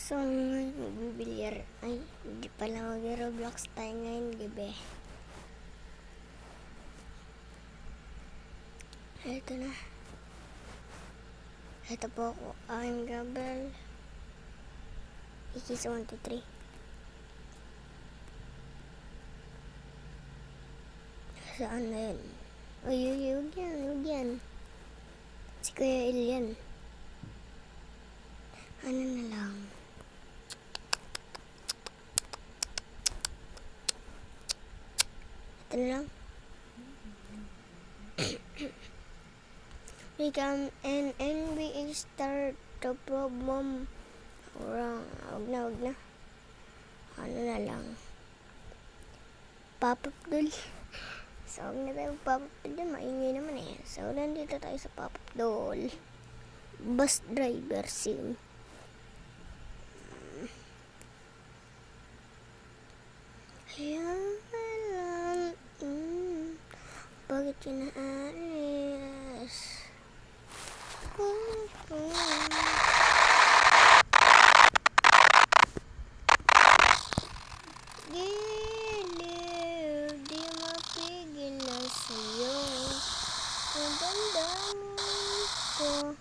So, ngayon magbibilyar. Ay, hindi pala mag-Roblox tayo ngayon gabi. Ito na. Ito po ako. I'm Gabriel. Ikis 1, 2, 3. Saan na yun? Ay, huwag yan. Si Kuya Ilian. Ano na lang. Ito na lang. Become an NBA star to problem. Wrong. Wag na. Ano na lang. Pop-up doll. So, huwag na tayo pop-up doll. Maingay naman eh. So, nandito tayo sa pop-up doll. Bus driver sim. Ayan lang. Bakit yun naalis? Giliw, di mapigil na sa'yo. Ang damdamin ko.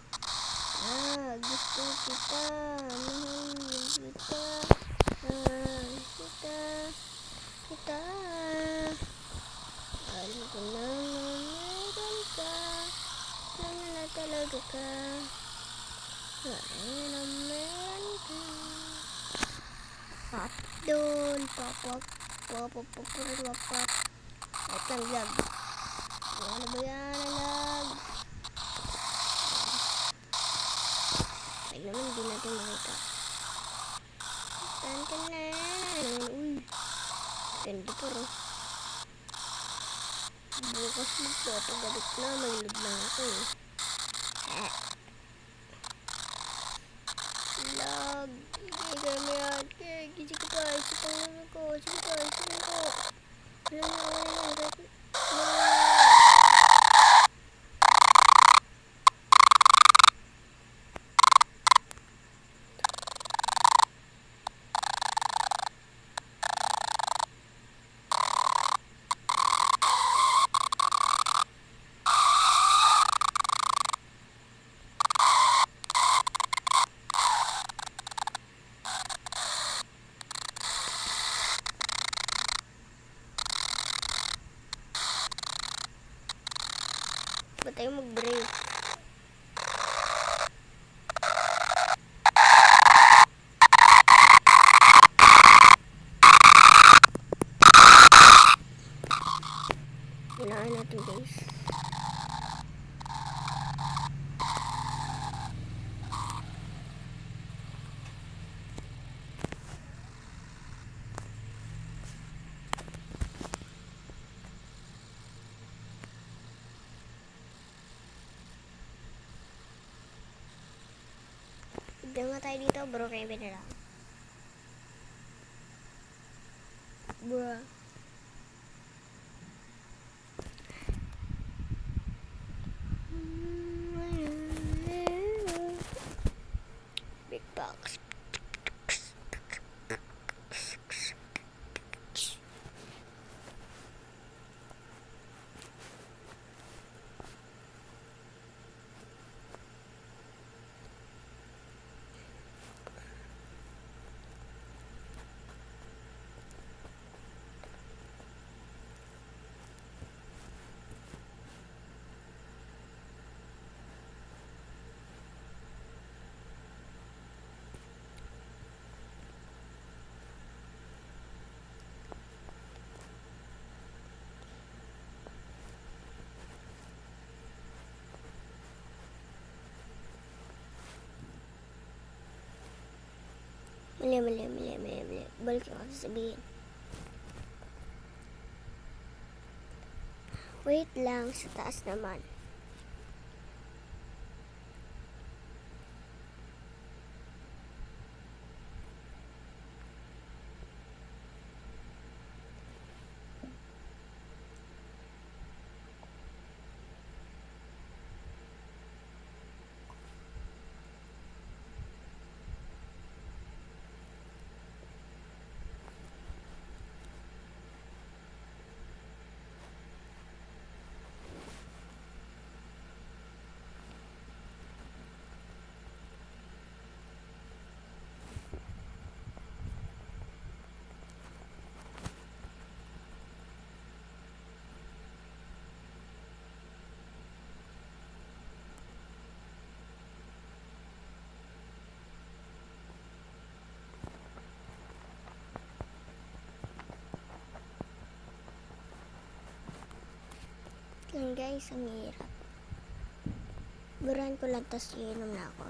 Gusto kita. Mahal kita. Kita. Alam ko na meron ka. Alam na talaga ka. Alam na meron ka. Pop doon. Pop. Wait lang, lag. Ano ba yan, lag? Ay naman, hindi natin makita. Uy. Ganda pa rin. Bukas magpapagalit na. May load na ako eh. Lag. Hindi kami ate. Gising ko pa. Isa pang naman ko. Sige pa. Alam mo. Ba't tayo mag-break? Unahan natin guys. Tignan nga tayo dito, bro. Kaya na lang. Bro. Big box. Mali. Balik ako sasabihin. Wait lang, sa taas naman. guys, ang hirap. Burahan ko lang, tas iinom na ako.